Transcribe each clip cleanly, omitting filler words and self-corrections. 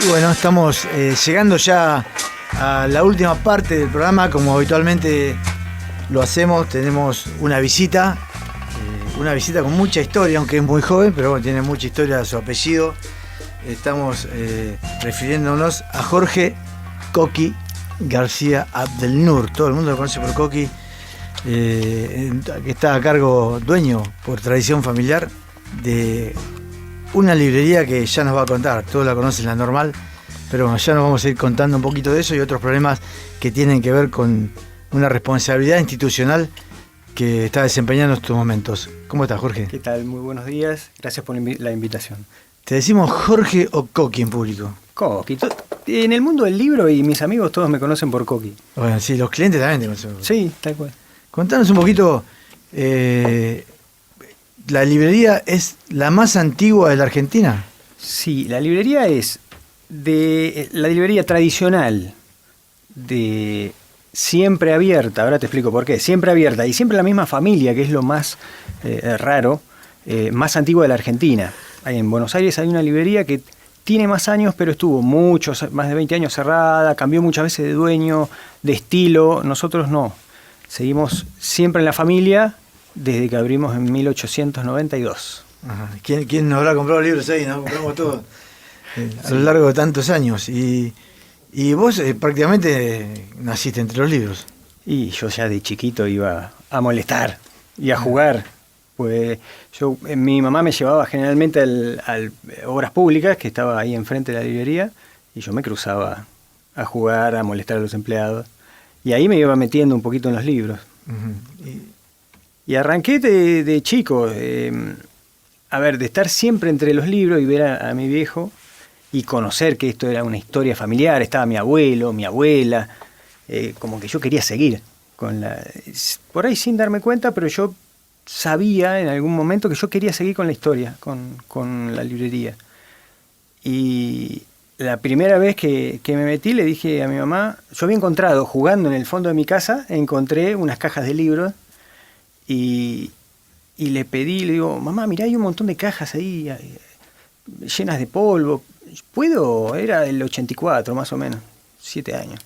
bueno, estamos llegando ya a la última parte del programa. Como habitualmente lo hacemos, tenemos una visita con mucha historia, aunque es muy joven, pero bueno, tiene mucha historia su apellido. Estamos refiriéndonos a Jorge Coqui García Abdelnur. Todo el mundo lo conoce por Coqui, que está a cargo, dueño por tradición familiar, de una librería que ya nos va a contar. Todos la conocen, La Normal, pero bueno, ya nos vamos a ir contando un poquito de eso y otros problemas que tienen que ver con una responsabilidad institucional que está desempeñando en estos momentos. ¿Cómo estás, Jorge? ¿Qué tal? Muy buenos días. Gracias por la invitación. ¿Te decimos Jorge o Coqui en público? Coqui. En el mundo del libro y mis amigos todos me conocen por Coqui. Bueno, sí, los clientes también te conocen. Sí, tal cual. Contanos un poquito. ¿La librería es la más antigua de la Argentina? Sí, la librería es la librería tradicional de siempre abierta. Ahora te explico por qué. Siempre abierta y siempre la misma familia, que es lo más raro, más antigua de la Argentina. En Buenos Aires hay una librería que tiene más años, pero estuvo más de 20 años cerrada, cambió muchas veces de dueño, de estilo. Nosotros no. Seguimos siempre en la familia desde que abrimos en 1892. Ajá. ¿Quién nos habrá comprado libros ahí? ¿No? Compramos todos a lo largo de tantos años. Y vos prácticamente naciste entre los libros. Y yo ya de chiquito iba a molestar y a jugar. Pues mi mamá me llevaba generalmente al Obras Públicas, que estaba ahí enfrente de la librería, y yo me cruzaba a jugar, a molestar a los empleados. Y ahí me iba metiendo un poquito en los libros. Uh-huh. Y arranqué de chico, de estar siempre entre los libros y ver a mi viejo y conocer que esto era una historia familiar. Estaba mi abuelo, mi abuela, como que yo quería seguir por ahí sin darme cuenta, pero yo sabía en algún momento que yo quería seguir con la historia, con la librería. Y la primera vez que me metí le dije a mi mamá, yo había encontrado, jugando en el fondo de mi casa, encontré unas cajas de libros y le pedí, le digo, mamá, mirá, hay un montón de cajas ahí llenas de polvo. ¿Puedo? Era el 84 más o menos, 7 años.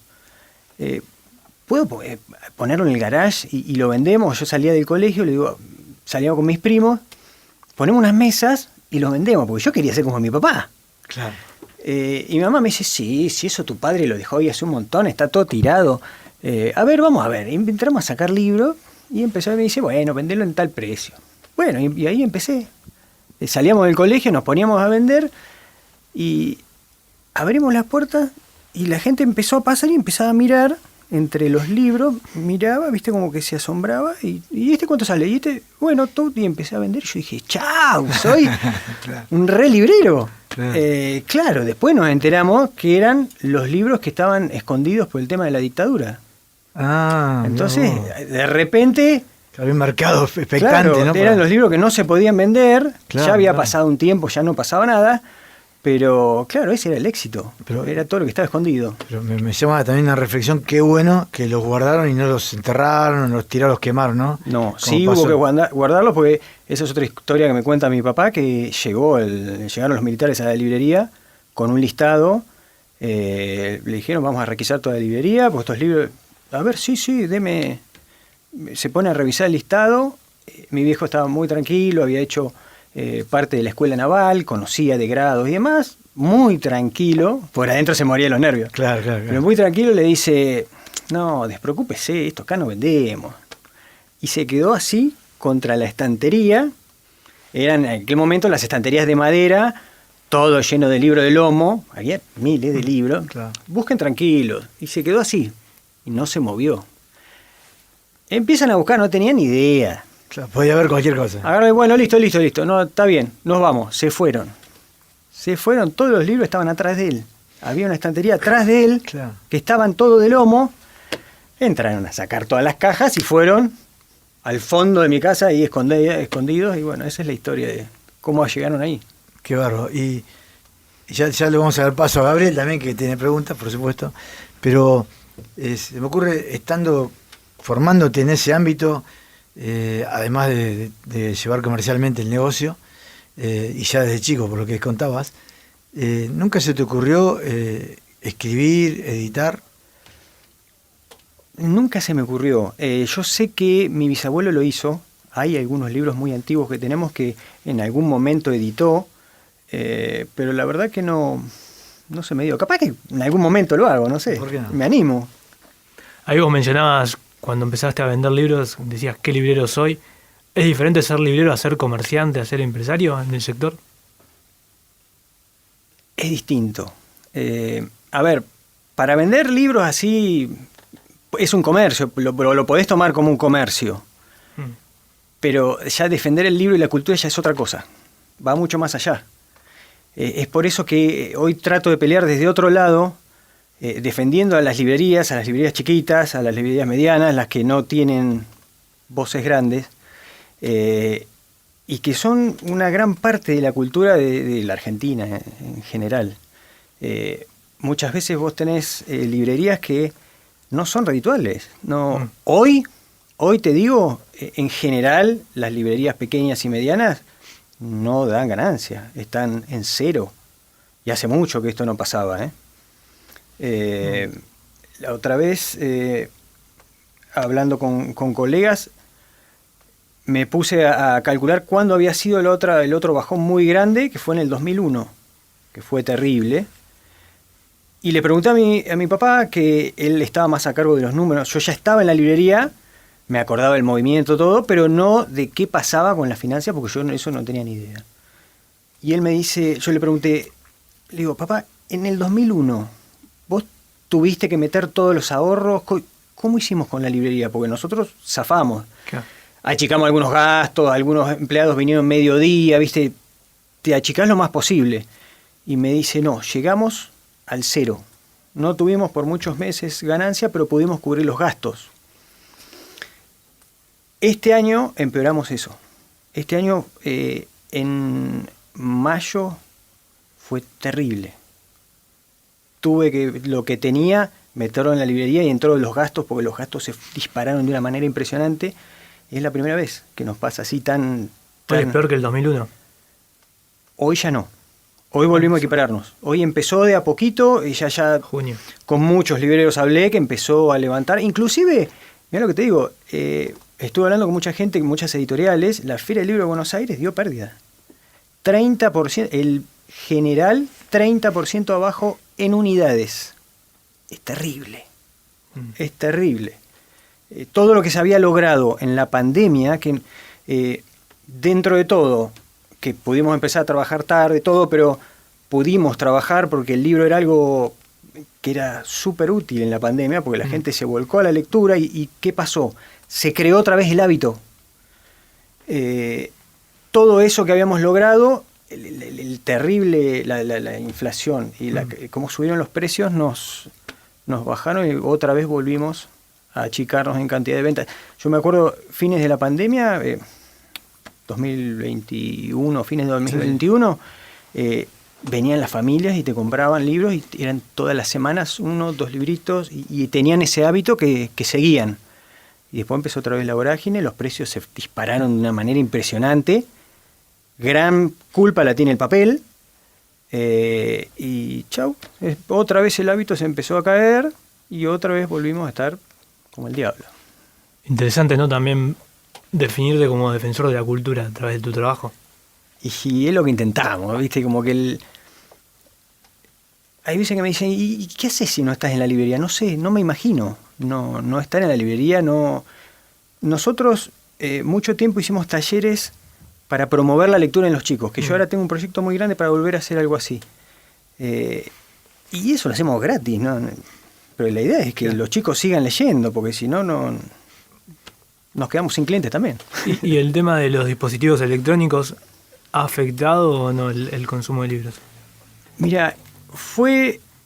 ¿Puedo ponerlo en el garage y lo vendemos? Yo salía del colegio, le digo, salíamos con mis primos, ponemos unas mesas y los vendemos, porque yo quería ser como mi papá. Claro. Y mi mamá me dice, sí, eso tu padre lo dejó ahí hace un montón, está todo tirado. Vamos a ver. Entramos a sacar libros y empezó, me dice, bueno, vendelo en tal precio. Bueno, y ahí empecé. Salíamos del colegio, nos poníamos a vender y abrimos las puertas y la gente empezó a pasar y empezaba a mirar entre los libros, miraba, viste, como que se asombraba, y ¿este cuánto sale? Y bueno, todo, y empecé a vender, y yo dije, ¡chau! Soy claro, un re librero. Claro. Claro, después nos enteramos que eran los libros que estaban escondidos por el tema de la dictadura. Entonces, de repente... Había un mercado expectante, claro, ¿no? Eran los libros que no se podían vender, claro, ya había pasado un tiempo, ya no pasaba nada. Pero, claro, ese era el éxito. Era todo lo que estaba escondido. Pero me llama también una reflexión, qué bueno que los guardaron y no los enterraron, no los tiraron, los quemaron, ¿no? No, sí hubo que guardarlos porque esa es otra historia que me cuenta mi papá, que llegaron los militares a la librería con un listado. Le dijeron, vamos a requisar toda la librería, pues estos libros... A ver, sí, deme... Se pone a revisar el listado. Mi viejo estaba muy tranquilo, había hecho... parte de la escuela naval, conocía de grados y demás, muy tranquilo, por adentro se moría de los nervios. Claro. Pero muy tranquilo le dice, no, despreocúpese, esto acá no vendemos. Y se quedó así contra la estantería. Eran en aquel momento las estanterías de madera, todo lleno de libros de lomo, había miles de libros. Claro. Busquen tranquilos. Y se quedó así, y no se movió. Empiezan a buscar, no tenían ni idea. Claro, podía haber cualquier cosa. Agarré, bueno, listo. No, está bien, nos vamos. Se fueron, todos los libros estaban atrás de él. Había una estantería atrás de él, claro, que estaban todos de lomo. Entraron a sacar todas las cajas y fueron al fondo de mi casa ahí escondidos. Y bueno, esa es la historia de cómo llegaron ahí. Qué bárbaro. Y ya le vamos a dar paso a Gabriel también, que tiene preguntas, por supuesto. Pero se me ocurre, formándote en ese ámbito... además de llevar comercialmente el negocio, y ya desde chico, por lo que contabas, ¿Nunca se te ocurrió escribir, editar? Nunca se me ocurrió. Yo sé que mi bisabuelo lo hizo. Hay algunos libros muy antiguos que tenemos que en algún momento editó, pero la verdad que no se me dio. Capaz que en algún momento lo hago, no sé. ¿Por qué no? Me animo. Ahí vos mencionabas, cuando empezaste a vender libros, decías, ¿qué librero soy? ¿Es diferente ser librero a ser comerciante, a ser empresario en el sector? Es distinto. A ver, para vender libros así es un comercio, lo podés tomar como un comercio. Pero ya defender el libro y la cultura ya es otra cosa. Va mucho más allá. Es por eso que hoy trato de pelear desde otro lado, defendiendo a las librerías chiquitas, a las librerías medianas, las que no tienen voces grandes, y que son una gran parte de la cultura de la Argentina en general. Muchas veces vos tenés librerías que no son redituables. No. Hoy te digo, en general, las librerías pequeñas y medianas no dan ganancia, están en cero. Y hace mucho que esto no pasaba. La otra vez, hablando con colegas, me puse a calcular cuándo había sido el otro bajón muy grande, que fue en el 2001, que fue terrible. Y le pregunté a mi papá, que él estaba más a cargo de los números. Yo ya estaba en la librería, me acordaba del movimiento, todo, pero no de qué pasaba con la financia, porque yo eso no tenía ni idea. Y él me dice, yo le pregunté, le digo, papá, en el 2001, vos tuviste que meter todos los ahorros, ¿cómo hicimos con la librería? Porque nosotros zafamos. Claro. Achicamos algunos gastos, algunos empleados vinieron mediodía, ¿viste? Te achicás lo más posible. Y me dice, no, llegamos al cero. No tuvimos por muchos meses ganancia, pero pudimos cubrir los gastos. Este año empeoramos eso. Este año, en mayo, fue terrible. Tuve que, lo que tenía, meterlo en la librería y entró los gastos, porque los gastos se dispararon de una manera impresionante. Es la primera vez que nos pasa así tan... ¿Hoy es peor que el 2001? Hoy ya no. Hoy volvimos a equipararnos. Hoy empezó de a poquito y ya Junio. Con muchos libreros hablé que empezó a levantar. Inclusive, mira lo que te digo, estuve hablando con mucha gente, muchas editoriales. La Feria del Libro de Buenos Aires dio pérdida. 30%, el general 30% abajo en unidades. Es terrible. Es terrible. Todo lo que se había logrado en la pandemia, que dentro de todo, que pudimos empezar a trabajar tarde, todo, pero pudimos trabajar porque el libro era algo que era súper útil en la pandemia, porque la gente se volcó a la lectura y ¿qué pasó? Se creó otra vez el hábito. Todo eso que habíamos logrado, el terrible, la inflación y cómo subieron los precios nos bajaron y otra vez volvimos a achicarnos en cantidad de ventas. Yo me acuerdo, fines de la pandemia, 2021, fines de 2021, venían las familias y te compraban libros y eran todas las semanas 1, 2 libritos y tenían ese hábito que seguían. Y después empezó otra vez la vorágine, los precios se dispararon de una manera impresionante. Gran culpa la tiene el papel. Y chau, otra vez el hábito se empezó a caer y otra vez volvimos a estar como el diablo. Interesante, ¿no? También definirte como defensor de la cultura a través de tu trabajo. Y es lo que intentamos, ¿viste? Como que hay veces que me dicen, ¿y qué haces si no estás en la librería? No sé, no me imagino. No estar en la librería, no. Nosotros mucho tiempo hicimos talleres para promover la lectura en los chicos, que yo ahora tengo un proyecto muy grande para volver a hacer algo así. Y eso lo hacemos gratis, ¿no? Pero la idea es que los chicos sigan leyendo, porque si no, nos quedamos sin clientes también. ¿Y el tema de los dispositivos electrónicos ha afectado o no el consumo de libros? Mira,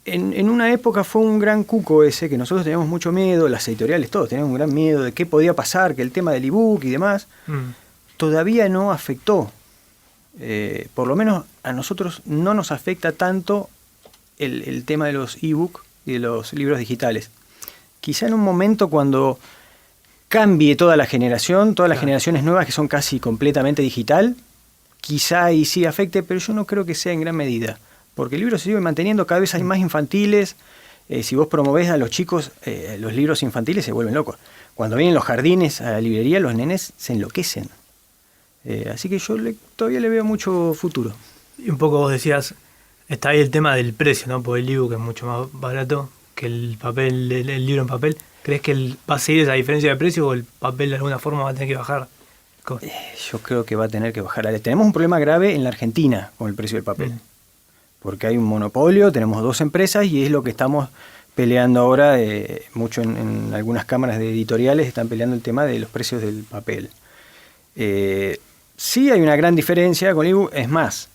en una época fue un gran cuco ese, que nosotros teníamos mucho miedo, las editoriales todos teníamos un gran miedo de qué podía pasar, que el tema del ebook y demás, todavía no afectó. Por lo menos a nosotros no nos afecta tanto el tema de los ebook y de los libros digitales. Quizá en un momento cuando cambie toda la generación, todas las generaciones nuevas que son casi completamente digital, quizá ahí sí afecte, pero yo no creo que sea en gran medida. porque el libro se sigue manteniendo, cada vez hay más infantiles. Si vos promovés a los chicos, los libros infantiles se vuelven locos. Cuando vienen los jardines a la librería, los nenes se enloquecen. Así que yo todavía le veo mucho futuro. Y un poco vos decías, está ahí el tema del precio, ¿no? Porque el ebook es mucho más barato que el papel, el libro en papel. ¿Crees que va a seguir esa diferencia de precio o el papel de alguna forma va a tener que bajar? Yo creo que va a tener que bajar. Tenemos un problema grave en la Argentina con el precio del papel. Porque hay un monopolio, tenemos 2 empresas y es lo que estamos peleando ahora. Mucho en algunas cámaras de editoriales están peleando el tema de los precios del papel. Sí hay una gran diferencia con el ebook. Es más,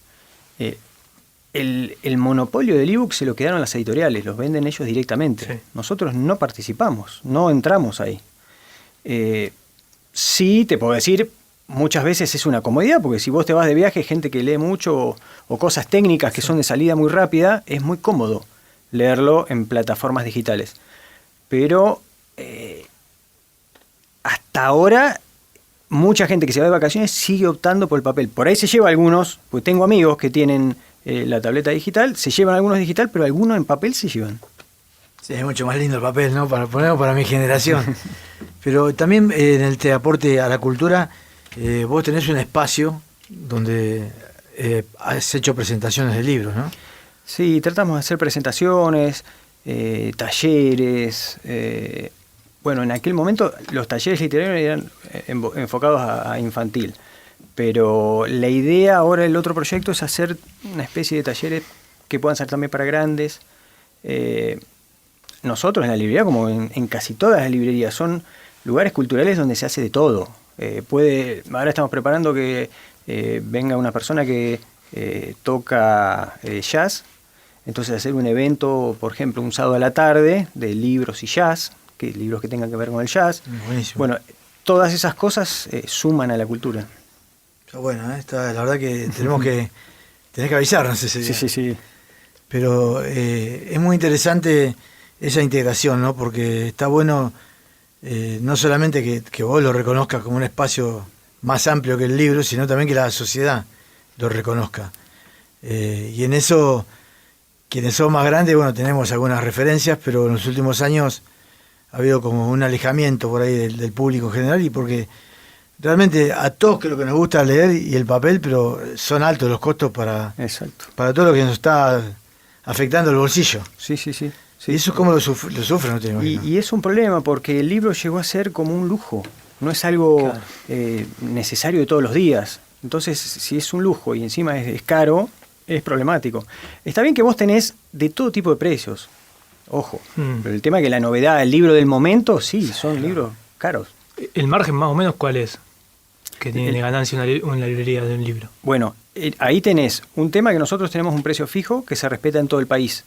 el monopolio del ebook se lo quedaron las editoriales, los venden ellos directamente. Sí. Nosotros no participamos, no entramos ahí. Sí, te puedo decir, muchas veces es una comodidad, porque si vos te vas de viaje, gente que lee mucho o cosas técnicas que son de salida muy rápida, es muy cómodo leerlo en plataformas digitales. Pero hasta ahora, mucha gente que se va de vacaciones sigue optando por el papel. Por ahí se lleva algunos, pues tengo amigos que tienen la tableta digital, se llevan algunos digital, pero algunos en papel se llevan. Sí, es mucho más lindo el papel, ¿no? Para mi generación. Pero también en el aporte a la cultura, vos tenés un espacio donde has hecho presentaciones de libros, ¿no? Sí, tratamos de hacer presentaciones, talleres. Bueno, en aquel momento los talleres literarios eran enfocados a infantil. Pero la idea ahora del otro proyecto es hacer una especie de talleres que puedan ser también para grandes. Nosotros en la librería, como en casi todas las librerías, son lugares culturales donde se hace de todo. Ahora estamos preparando que venga una persona que toca jazz, entonces hacer un evento, por ejemplo, un sábado a la tarde de libros y jazz, libros que tengan que ver con el jazz. Buenísimo. Bueno, todas esas cosas suman a la cultura. Bueno, la verdad que tenés que avisarnos ese día. Sí. Pero es muy interesante esa integración, ¿no? Porque está bueno no solamente que vos lo reconozcas como un espacio más amplio que el libro, sino también que la sociedad lo reconozca. Y en eso, quienes son más grandes, bueno, tenemos algunas referencias, pero en los últimos años ha habido como un alejamiento por ahí del público en general, y porque realmente a todos creo que nos gusta leer y el papel, pero son altos los costos para todo lo que nos está afectando el bolsillo. Sí. Y eso es como lo sufren, no te imagino. Y es un problema porque el libro llegó a ser como un lujo, no es algo necesario de todos los días. Entonces, si es un lujo y encima es caro, es problemático. Está bien que vos tenés de todo tipo de precios, ojo, pero el tema es que la novedad, el libro del momento, sí, son libros caros. ¿El margen más o menos cuál es que tiene ganancia una librería de un libro? Bueno, ahí tenés un tema que nosotros tenemos un precio fijo que se respeta en todo el país.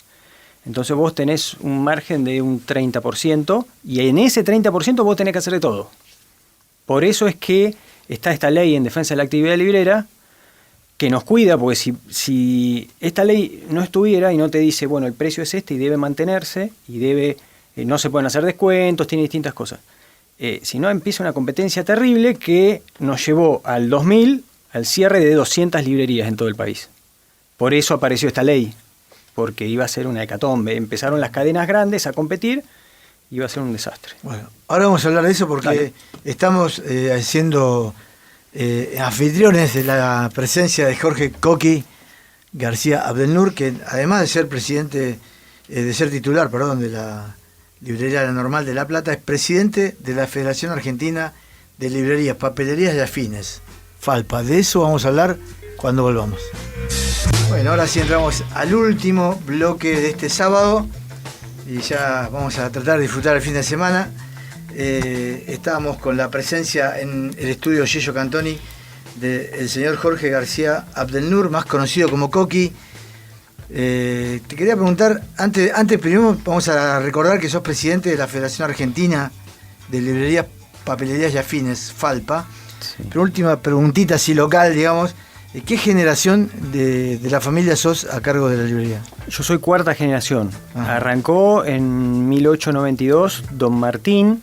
Entonces vos tenés un margen de un 30% y en ese 30% vos tenés que hacer de todo. Por eso es que está esta ley en defensa de la actividad librera que nos cuida, porque si esta ley no estuviera y no te dice, bueno, el precio es este y debe mantenerse y no se pueden hacer descuentos, tiene distintas cosas. Si no, empieza una competencia terrible que nos llevó al 2000 al cierre de 200 librerías en todo el país. Por eso apareció esta ley, porque iba a ser una hecatombe. Empezaron las cadenas grandes a competir, iba a ser un desastre. Bueno, ahora vamos a hablar de eso porque estamos siendo anfitriones de la presencia de Jorge Coqui García Abdelnour, que además de ser titular de la Librería La Normal de La Plata, es presidente de la Federación Argentina de Librerías, Papelerías y Afines, FALPA. De eso vamos a hablar cuando volvamos. Bueno, ahora sí entramos al último bloque de este sábado y ya vamos a tratar de disfrutar el fin de semana. Estábamos con la presencia en el estudio Yello Cantoni del señor Jorge García Abdelnour, más conocido como Coqui. Te quería preguntar, antes primero vamos a recordar que sos presidente de la Federación Argentina de Librerías, Papelerías y Afines, FALPA. Sí. Pero última preguntita así local, digamos. ¿Qué generación de la familia sos a cargo de la librería? Yo soy cuarta generación. Ajá. Arrancó en 1892 don Martín,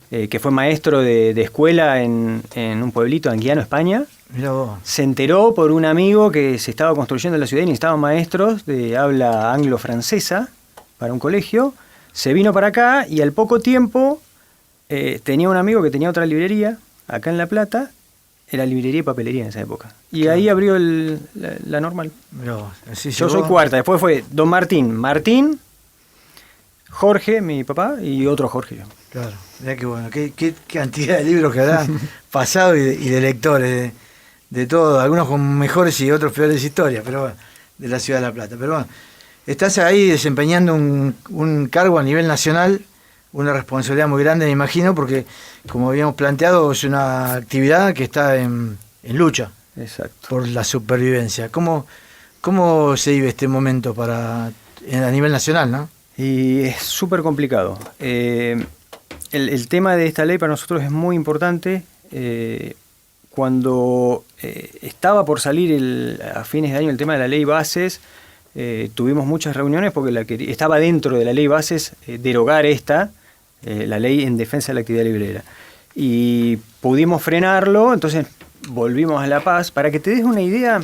que fue maestro de escuela en un pueblito de Anguiano, España. Mirá vos. Se enteró por un amigo que se estaba construyendo en la ciudad y necesitaban maestros de habla anglo-francesa para un colegio. Se vino para acá y al poco tiempo tenía un amigo que tenía otra librería acá en La Plata. Era librería y papelería en esa época. Y Claro. ahí abrió la Normal. Mirá vos. Así Yo llegó. soy cuarta. Después fue don Martín, Jorge, mi papá, y otro Jorge yo. Claro, mirá qué bueno, qué cantidad de libros que habrán pasado y de lectores, de todo, algunos con mejores y otros peores historias, pero bueno, de la ciudad de La Plata. Pero bueno, estás ahí desempeñando un cargo a nivel nacional, una responsabilidad muy grande, me imagino, porque como habíamos planteado, es una actividad que está en lucha Exacto. por la supervivencia. ¿Cómo se vive este momento a nivel nacional, no? Y es súper complicado. El tema de esta ley para nosotros es muy importante. Cuando estaba por salir a fines de año el tema de la ley bases, tuvimos muchas reuniones porque estaba dentro de la ley bases derogar la ley en defensa de la actividad librera. Y pudimos frenarlo, entonces volvimos a La Paz. Para que te des una idea,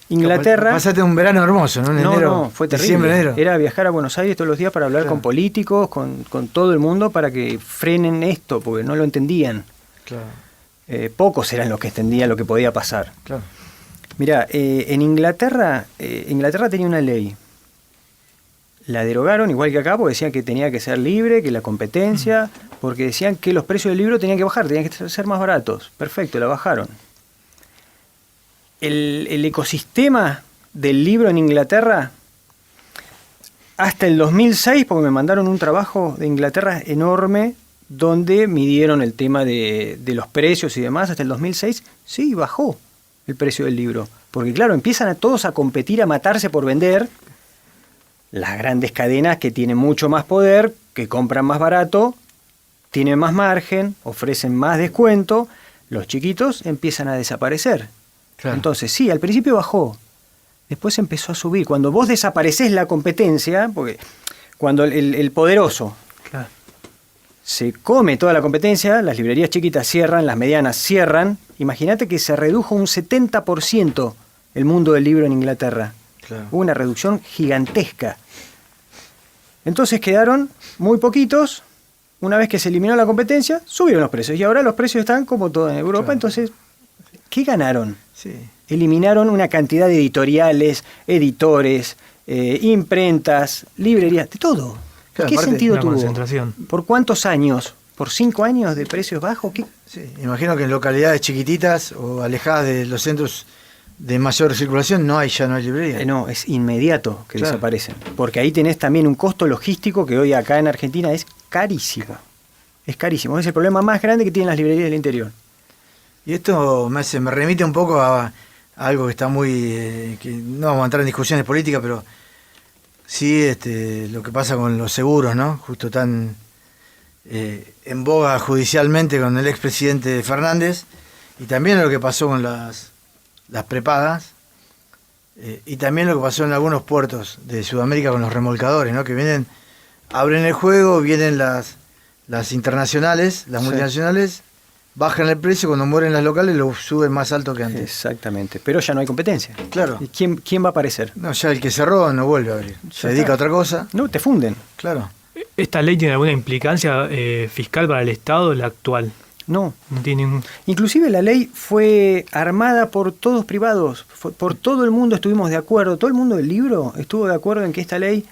Inglaterra... Pasaste un verano hermoso, ¿no? En enero, No, fue diciembre, terrible. enero. Era viajar a Buenos Aires todos los días para hablar Claro. con políticos, con todo el mundo, para que frenen esto, porque no lo entendían. Claro, Pocos eran los que entendían lo que podía pasar. claro. Mirá, en Inglaterra tenía una ley. La derogaron, igual que acá, porque decían que tenía que ser libre, que la competencia, porque decían que los precios del libro tenían que bajar, tenían que ser más baratos. Perfecto, la bajaron. El ecosistema del libro en Inglaterra, hasta el 2006, porque me mandaron un trabajo de Inglaterra enorme, donde midieron el tema de los precios y demás, hasta el 2006, sí, bajó el precio del libro. Porque claro, empiezan a todos a competir, a matarse por vender. Las grandes cadenas que tienen mucho más poder, que compran más barato, tienen más margen, ofrecen más descuento, los chiquitos empiezan a desaparecer. Claro. Entonces, sí, al principio bajó, después empezó a subir. Cuando vos desapareces la competencia, porque cuando el poderoso Claro. se come toda la competencia, las librerías chiquitas cierran, las medianas cierran. Imagínate que se redujo un 70% el mundo del libro en Inglaterra. Claro. Hubo una reducción gigantesca. Entonces quedaron muy poquitos. Una vez que se eliminó la competencia, subieron los precios. Y ahora los precios están como todo en Europa. Claro. Entonces, ¿qué ganaron? Sí. Eliminaron una cantidad de editoriales, editores, imprentas, librerías, de todo. Claro, ¿Qué aparte, sentido una tuvo? concentración. ¿Por cuántos años? ¿Por 5 años de precios bajos? ¿Qué? Sí, imagino que en localidades chiquititas o alejadas de los centros de mayor circulación ya no hay librería. No, es inmediato que Claro. desaparecen. Porque ahí tenés también un costo logístico que hoy acá en Argentina es carísimo. Es carísimo. Es el problema más grande que tienen las librerías del interior. Y esto me remite un poco a algo que está muy... que no vamos a entrar en discusiones políticas, pero sí lo que pasa con los seguros, ¿no? Justo tan en boga judicialmente con el expresidente Fernández, y también lo que pasó con las prepagas, y también lo que pasó en algunos puertos de Sudamérica con los remolcadores, ¿no? Que vienen, abren el juego, vienen las internacionales, las Sí. multinacionales, bajan el precio, cuando mueren las locales lo suben más alto que antes. Exactamente. Pero ya no hay competencia. Claro. ¿Y quién va a aparecer? No, ya el que cerró no vuelve a abrir. Se Ya dedica está. a otra cosa. No, te funden. Claro. ¿Esta ley tiene alguna implicancia fiscal para el Estado, la actual? No. No tiene ningún... Inclusive la ley fue armada por todos privados, por todo el mundo estuvimos de acuerdo, todo el mundo del libro estuvo de acuerdo en que esta ley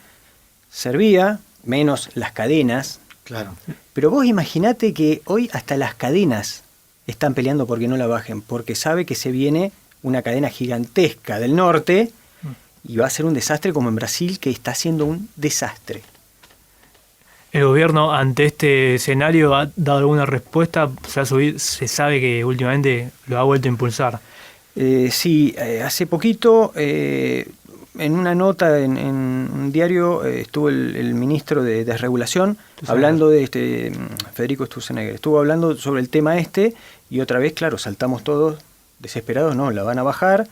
servía, menos las cadenas, Claro. pero vos imaginate que hoy hasta las cadenas están peleando porque no la bajen, porque sabe que se viene una cadena gigantesca del norte y va a ser un desastre como en Brasil, que está siendo un desastre. ¿El gobierno ante este escenario ha dado alguna respuesta? Se sabe que últimamente lo ha vuelto a impulsar. Sí, hace poquito, en una nota en un diario, estuvo el ministro de Desregulación hablando de Federico Sturzenegger, estuvo hablando sobre el tema y otra vez, claro, saltamos todos desesperados, no, la van a bajar.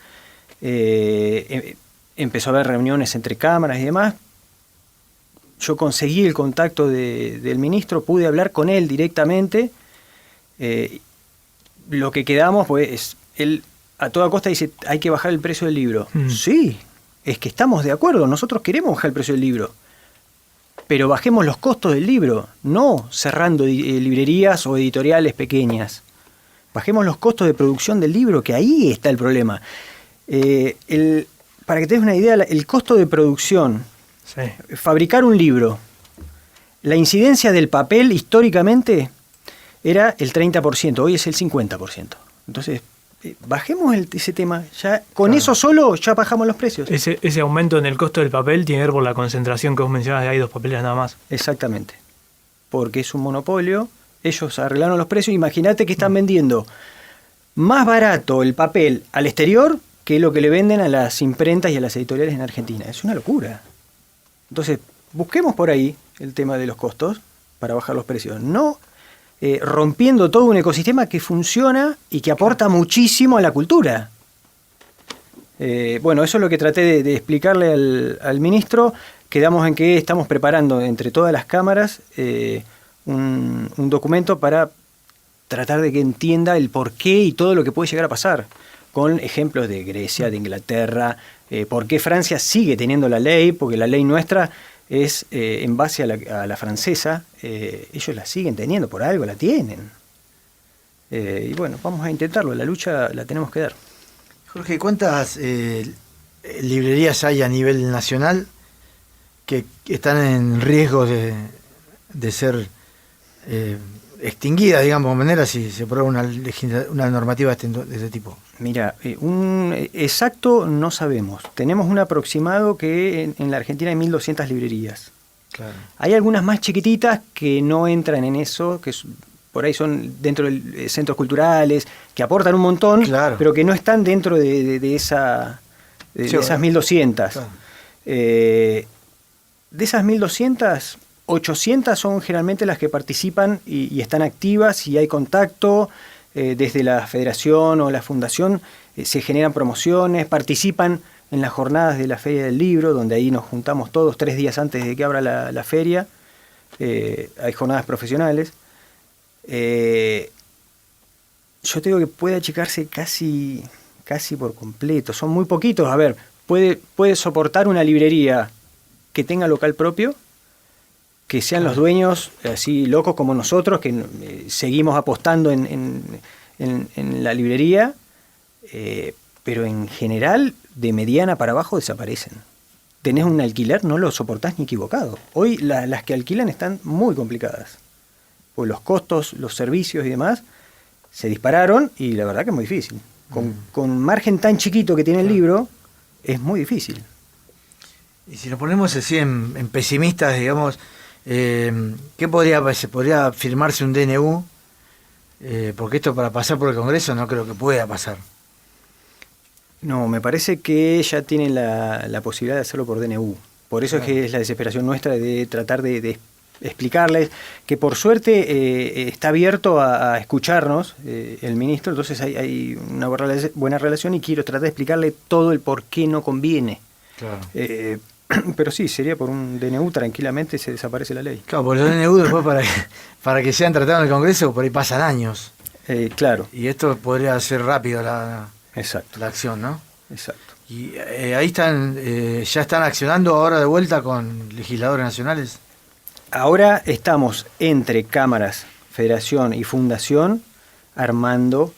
Empezó a haber reuniones entre cámaras y demás. Yo conseguí el contacto del ministro, pude hablar con él directamente. Lo que quedamos, pues, él a toda costa dice, hay que bajar el precio del libro. Mm. Sí, es que estamos de acuerdo, nosotros queremos bajar el precio del libro. Pero bajemos los costos del libro, no cerrando librerías o editoriales pequeñas. Bajemos los costos de producción del libro, que ahí está el problema. Para que te des una idea, el costo de producción, Sí. fabricar un libro, la incidencia del papel históricamente era el 30%, hoy es el 50%. Entonces, bajemos ese tema, ya con Claro. eso solo ya bajamos los precios. Ese aumento en el costo del papel tiene que ver por la concentración que vos mencionabas, de hay 2 papeleras nada más. Exactamente, porque es un monopolio, ellos arreglaron los precios, imagínate que están vendiendo más barato el papel al exterior que lo que le venden a las imprentas y a las editoriales en Argentina. Es una locura. Entonces, busquemos por ahí el tema de los costos para bajar los precios. No rompiendo todo un ecosistema que funciona y que aporta muchísimo a la cultura. Bueno, eso es lo que traté de explicarle al ministro. Quedamos en que estamos preparando entre todas las cámaras un documento para tratar de que entienda el porqué y todo lo que puede llegar a pasar, con ejemplos de Grecia, de Inglaterra, por qué Francia sigue teniendo la ley, porque la ley nuestra es en base a la francesa, ellos la siguen teniendo, por algo la tienen. Y bueno, vamos a intentarlo, la lucha la tenemos que dar. Jorge, ¿cuántas librerías hay a nivel nacional que están en riesgo de ser extinguidas, digamos, de manera si se aprueba una normativa de este tipo? Mira, un exacto no sabemos. Tenemos un aproximado que en la Argentina hay 1.200 librerías. Claro. Hay algunas más chiquititas que no entran en eso, que por ahí son dentro de centros culturales, que aportan un montón, Claro. pero que no están dentro de esas 1.200. Claro. De esas 1.200, 800 son generalmente las que participan y están activas y hay contacto. Desde la federación o la fundación se generan promociones, participan en las jornadas de la Feria del Libro, donde ahí nos juntamos todos 3 días antes de que abra la feria. Hay jornadas profesionales. Yo te digo que puede achicarse casi por completo. Son muy poquitos. A ver, puede soportar una librería que tenga local propio, que sean los dueños así locos como nosotros, que seguimos apostando en la librería, pero en general de mediana para abajo desaparecen. Tenés un alquiler, no lo soportás ni equivocado. Hoy las que alquilan están muy complicadas, pues los costos, los servicios y demás se dispararon y la verdad que es muy difícil. Con margen tan chiquito que tiene el libro, es muy difícil. Y si nos ponemos así en pesimistas, digamos, ¿qué podría firmarse un DNU? Porque esto para pasar por el Congreso no creo que pueda pasar. No, me parece que ella tiene la posibilidad de hacerlo por DNU. Por eso es que es la desesperación nuestra de tratar de explicarles que por suerte está abierto a escucharnos el ministro, entonces hay una buena relación y quiero tratar de explicarle todo el por qué no conviene. Claro. Pero sí, sería por un DNU tranquilamente se desaparece la ley. Claro, por los DNU después para que sean tratados en el Congreso, por ahí pasan años. Claro. Y esto podría ser rápido la acción, ¿no? Exacto. Y ahí ya están accionando ahora de vuelta con legisladores nacionales. Ahora estamos entre cámaras, federación y fundación armando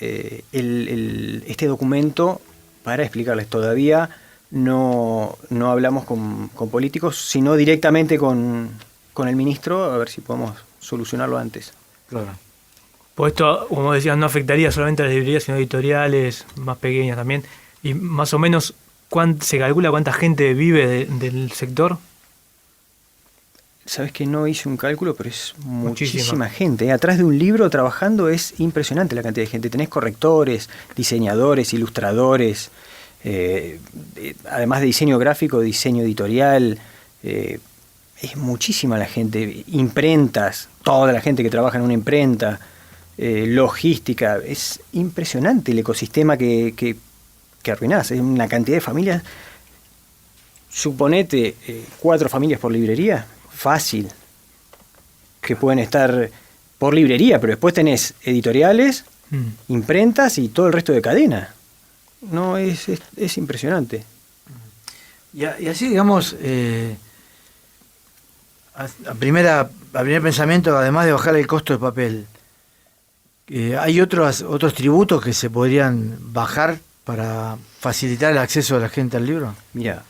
este documento para explicarles. Todavía no hablamos con políticos, sino directamente con el ministro, a ver si podemos solucionarlo antes. Claro. Pues esto, como decías, no afectaría solamente a las librerías, sino editoriales más pequeñas también. Y más o menos, ¿se calcula cuánta gente vive del sector? Sabes que no hice un cálculo, pero es muchísima gente. Atrás de un libro trabajando es impresionante la cantidad de gente. Tenés correctores, diseñadores, ilustradores, además de diseño gráfico, diseño editorial. Es muchísima la gente. Imprentas, toda la gente que trabaja en una imprenta, logística. Es impresionante el ecosistema que arruinás. Es una cantidad de familias. Suponete 4 familias por librería. Fácil, que pueden estar por librería, pero después tenés editoriales, imprentas y todo el resto de cadena. No, es impresionante. Y así, digamos, a primer pensamiento, además de bajar el costo de papel, ¿hay otros tributos que se podrían bajar para facilitar el acceso de la gente al libro? Mira,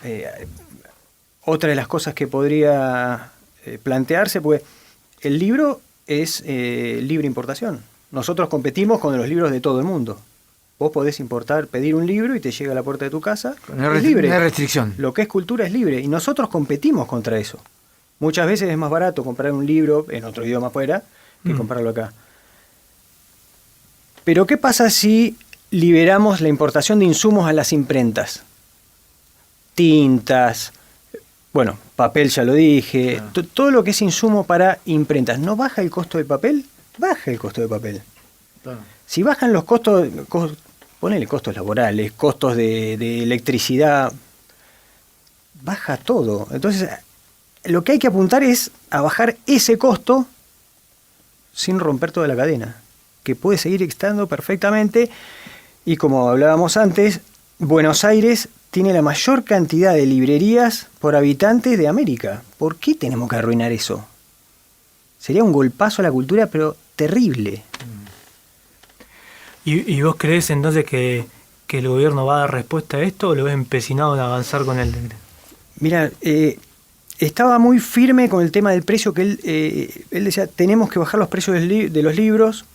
otra de las cosas que podría plantearse, pues el libro es libre importación. Nosotros competimos con los libros de todo el mundo. Vos podés pedir un libro y te llega a la puerta de tu casa. Es libre. No hay restricción. Lo que es cultura es libre y nosotros competimos contra eso. Muchas veces es más barato comprar un libro en otro idioma afuera que comprarlo acá. Pero ¿qué pasa si liberamos la importación de insumos a las imprentas? Tintas, bueno, papel ya lo dije, claro. Todo lo que es insumo para imprentas. ¿No baja el costo del papel? Baja el costo de papel. Claro. Si bajan los costos, ponele costos laborales, costos de electricidad, baja todo. Entonces, lo que hay que apuntar es a bajar ese costo sin romper toda la cadena, que puede seguir estando perfectamente. Y como hablábamos antes, Buenos Aires tiene la mayor cantidad de librerías por habitantes de América. ¿Por qué tenemos que arruinar eso? Sería un golpazo a la cultura, pero terrible. ¿Y vos crees entonces que el gobierno va a dar respuesta a esto o lo ves empecinado en avanzar con él? Mira, estaba muy firme con el tema del precio, que él decía, tenemos que bajar los precios de los libros,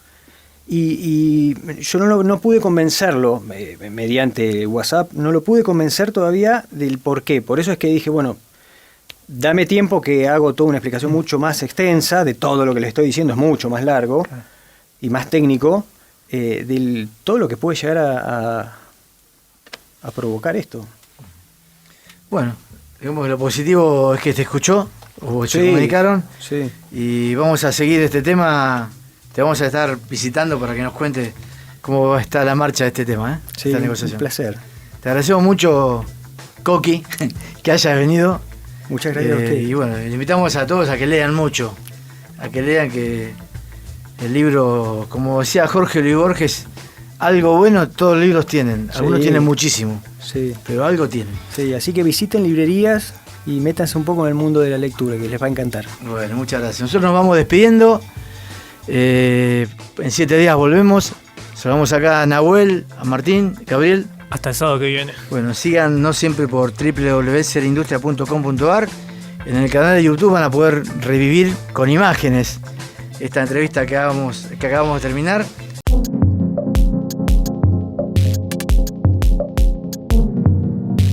y yo no pude convencerlo mediante WhatsApp, no lo pude convencer todavía del por qué. Por eso es que dije, bueno, dame tiempo que hago toda una explicación mucho más extensa de todo lo que le estoy diciendo, es mucho más largo y más técnico, de todo lo que puede llegar a provocar esto. Bueno, digamos que lo positivo es que te escuchó, o se comunicaron, y vamos a seguir este tema. Te vamos a estar visitando para que nos cuentes cómo está la marcha de este tema, esta negociación. Un placer. Te agradecemos mucho, Coqui, que hayas venido. Muchas gracias a usted. Y bueno, le invitamos a todos a que lean mucho, a que lean que el libro, como decía Jorge Luis Borges, algo bueno todos los libros tienen. Algunos tienen muchísimo, pero algo tienen. Sí, así que visiten librerías y métanse un poco en el mundo de la lectura, que les va a encantar. Bueno, muchas gracias. Nosotros nos vamos despidiendo. En 7 días volvemos. Saludamos acá a Nahuel, a Martín, Gabriel. Hasta el sábado que viene. Bueno, síganos siempre por www.serindustria.com.ar. En el canal de YouTube van a poder revivir con imágenes esta entrevista que acabamos de terminar.